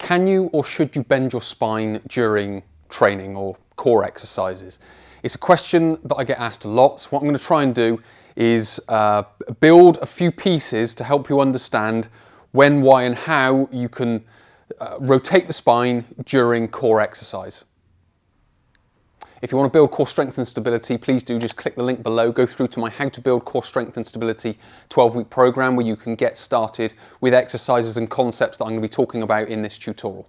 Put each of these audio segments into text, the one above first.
Can you or should you bend your spine during training or core exercises? It's a question that I get asked a lot. So what I'm going to try and do is build a few pieces to help you understand when, why and how you can rotate the spine during core exercise. If you want to build core strength and stability, please do just click the link below, go through to my How to Build Core Strength and Stability 12-week program where you can get started with exercises and concepts that I'm going to be talking about in this tutorial.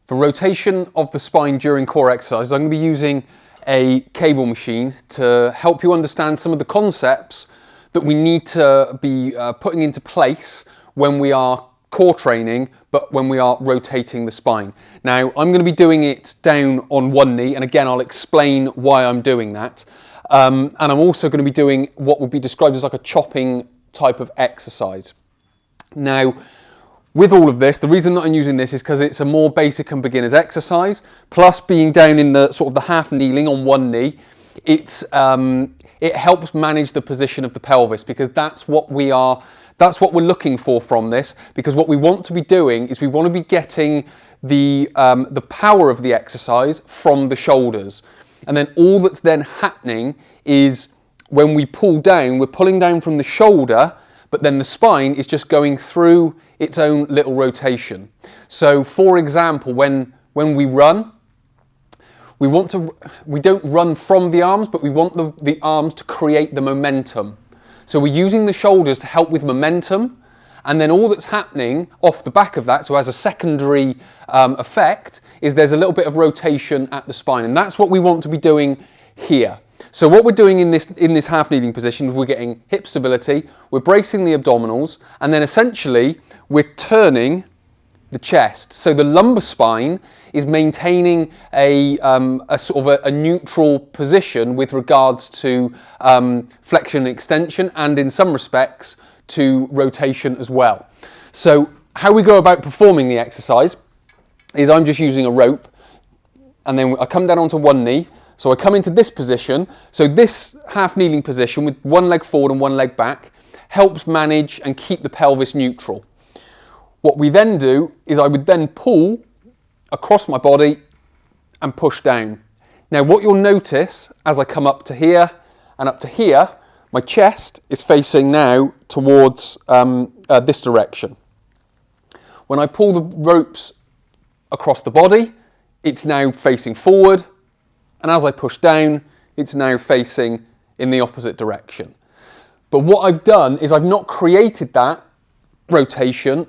For rotation of the spine during core exercise, I'm going to be using a cable machine to help you understand some of the concepts that we need to be putting into place when we are core training, but when we are rotating the spine. Now, I'm going to be doing it down on one knee, and again, I'll explain why I'm doing that. And I'm also going to be doing what would be described as like a chopping type of exercise. Now, with all of this, the reason that I'm using this is because it's a more basic and beginner's exercise, plus being down in the sort of the half kneeling on one knee, it helps manage the position of the pelvis, because that's what we're looking for from this, because what we want to be doing is we want to be getting the power of the exercise from the shoulders. And then all that's then happening is when we pull down, we're pulling down from the shoulder, but then the spine is just going through its own little rotation. So for example, when we run, we don't run from the arms, but we want the arms to create the momentum. So we're using the shoulders to help with momentum, and then all that's happening off the back of that, so as a secondary effect, is there's a little bit of rotation at the spine, and that's what we want to be doing here. So what we're doing in this half kneeling position, we're getting hip stability, we're bracing the abdominals, and then essentially we're turning the chest. So the lumbar spine is maintaining a sort of a neutral position with regards to flexion and extension, and in some respects to rotation as well. So how we go about performing the exercise is I'm just using a rope, and then I come down onto one knee. So I come into this position. So this half kneeling position with one leg forward and one leg back helps manage and keep the pelvis neutral. What we then do is I would then pull across my body and push down. Now what you'll notice as I come up to here and up to here, my chest is facing now towards this direction. When I pull the ropes across the body, it's now facing forward, and as I push down, it's now facing in the opposite direction. But what I've done is I've not created that rotation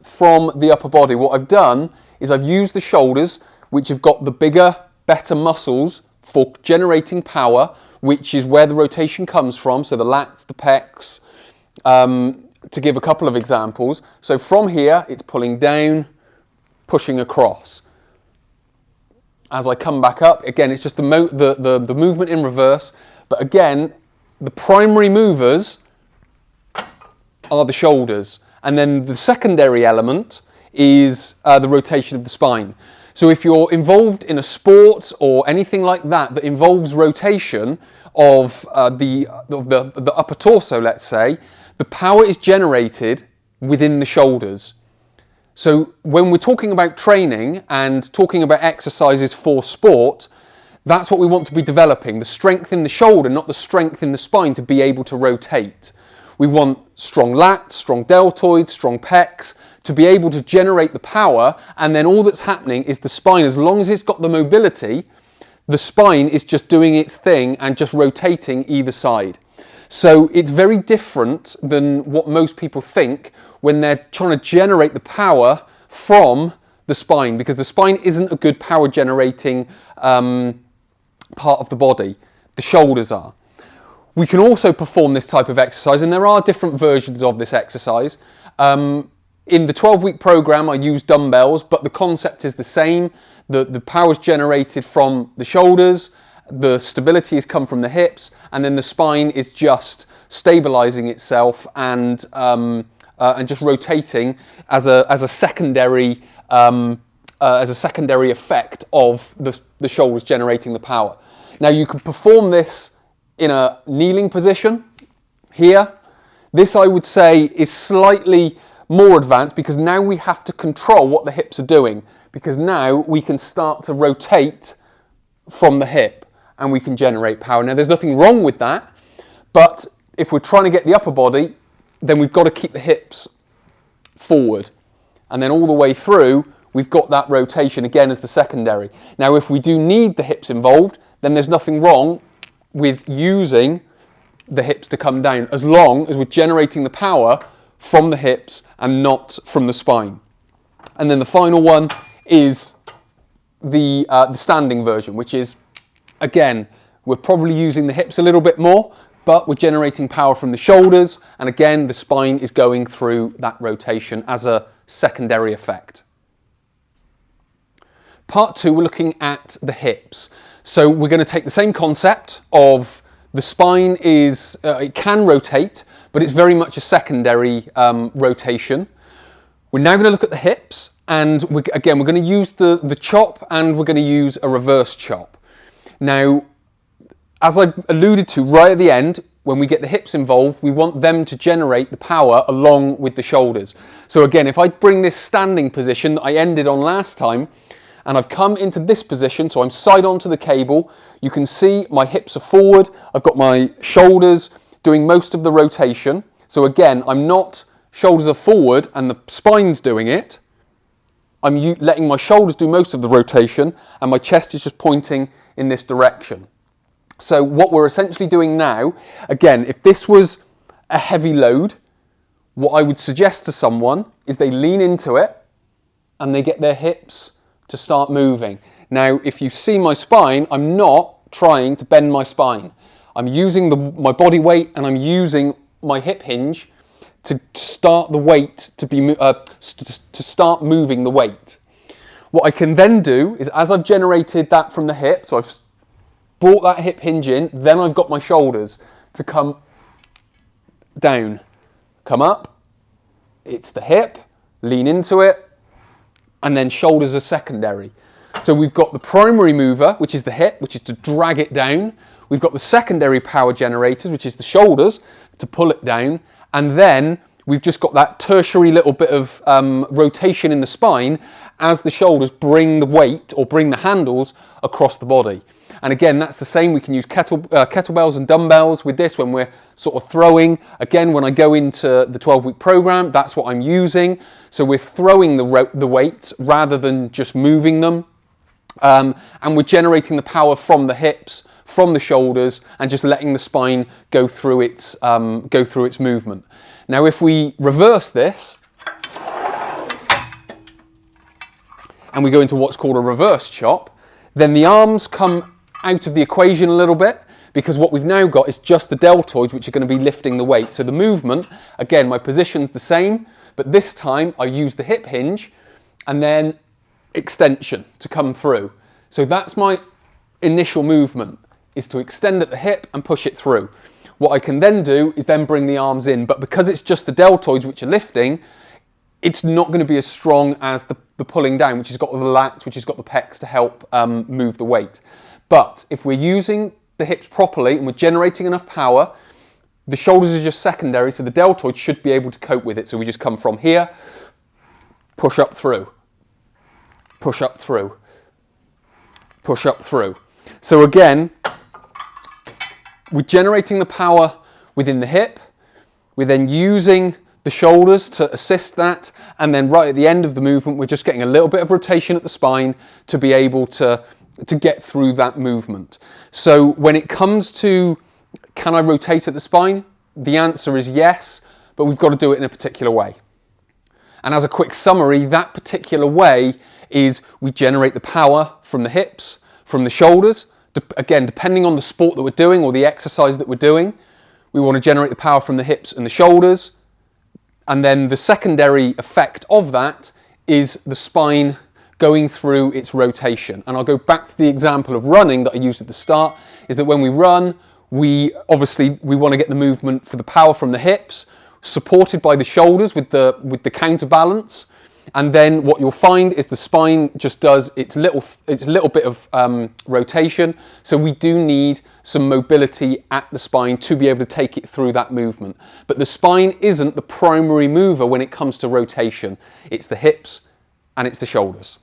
from the upper body. What I've done is I've used the shoulders, which have got the bigger, better muscles for generating power, which is where the rotation comes from. So the lats, the pecs, to give a couple of examples. So from here, it's pulling down, pushing across. As I come back up, again, it's just the movement in reverse. But again, the primary movers are the shoulders. And then the secondary element is the rotation of the spine. So if you're involved in a sport or anything like that involves rotation of the upper torso, let's say, the power is generated within the shoulders. So when we're talking about training and talking about exercises for sport, that's what we want to be developing, the strength in the shoulder, not the strength in the spine to be able to rotate. We want strong lats, strong deltoids, strong pecs to be able to generate the power, and then all that's happening is the spine, as long as it's got the mobility, the spine is just doing its thing and just rotating either side. So it's very different than what most people think when they're trying to generate the power from the spine, because the spine isn't a good power generating part of the body. The shoulders are. We can also perform this type of exercise, and there are different versions of this exercise. In the 12-week program, I use dumbbells, but the concept is the same. The power is generated from the shoulders, the stability has come from the hips, and then the spine is just stabilizing itself and just rotating as a secondary effect of the shoulders generating the power. Now you can perform this in a kneeling position here. This, I would say, is slightly more advanced because now we have to control what the hips are doing, because now we can start to rotate from the hip and we can generate power. Now there's nothing wrong with that, but if we're trying to get the upper body, then we've got to keep the hips forward. And then all the way through, we've got that rotation again as the secondary. Now if we do need the hips involved, then there's nothing wrong with using the hips to come down, as long as we're generating the power from the hips and not from the spine. And then the final one is the standing version, which is, again, we're probably using the hips a little bit more, but we're generating power from the shoulders, and again, the spine is going through that rotation as a secondary effect. Part 2, we're looking at the hips. So we're going to take the same concept of the spine is, it can rotate, but it's very much a secondary rotation. We're now going to look at the hips, and we're going to use the chop, and we're going to use a reverse chop. Now, as I alluded to right at the end, when we get the hips involved, we want them to generate the power along with the shoulders. So again, if I bring this standing position that I ended on last time, and I've come into this position, so I'm side onto the cable, you can see my hips are forward, I've got my shoulders doing most of the rotation. So again, shoulders are forward and the spine's doing it. I'm letting my shoulders do most of the rotation, and my chest is just pointing in this direction. So what we're essentially doing now, again, if this was a heavy load, what I would suggest to someone is they lean into it and they get their hips to start moving. Now, if you see my spine, I'm not trying to bend my spine. I'm using my body weight, and I'm using my hip hinge to start the weight to start moving the weight. What I can then do is, as I've generated that from the hip, so I've brought that hip hinge in, then I've got my shoulders to come down, come up, it's the hip, lean into it, and then shoulders are secondary. So we've got the primary mover, which is the hip, which is to drag it down. We've got the secondary power generators, which is the shoulders, to pull it down. And then we've just got that tertiary little bit of rotation in the spine as the shoulders bring the weight, or bring the handles, across the body. And again, that's the same. We can use kettlebells and dumbbells with this when we're sort of throwing. Again, when I go into the 12-week program, that's what I'm using. So we're throwing the weights rather than just moving them. And we're generating the power from the hips, from the shoulders, and just letting the spine go through its movement. Now, if we reverse this, and we go into what's called a reverse chop, then the arms come out of the equation a little bit, because what we've now got is just the deltoids, which are going to be lifting the weight. So the movement, again, my position's the same, but this time I use the hip hinge and then extension to come through. So that's my initial movement, is to extend at the hip and push it through. What I can then do is then bring the arms in, but because it's just the deltoids which are lifting, it's not going to be as strong as the pulling down, which has got the lats, which has got the pecs to help move the weight. But if we're using the hips properly and we're generating enough power, the shoulders are just secondary, so the deltoids should be able to cope with it. So we just come from here, push up through, push up through, push up through. So again, we're generating the power within the hip, we're then using the shoulders to assist that, and then right at the end of the movement, we're just getting a little bit of rotation at the spine to be able to get through that movement. So when it comes to, can I rotate at the spine? The answer is yes, but we've got to do it in a particular way. And as a quick summary, that particular way is we generate the power from the hips, from the shoulders. Again, depending on the sport that we're doing or the exercise that we're doing, we want to generate the power from the hips and the shoulders. And then the secondary effect of that is the spine going through its rotation. And I'll go back to the example of running that I used at the start, is that when we run, we want to get the movement for the power from the hips, supported by the shoulders with the counterbalance. And then what you'll find is the spine just does its little bit of rotation. So we do need some mobility at the spine to be able to take it through that movement. But the spine isn't the primary mover when it comes to rotation. It's the hips and it's the shoulders.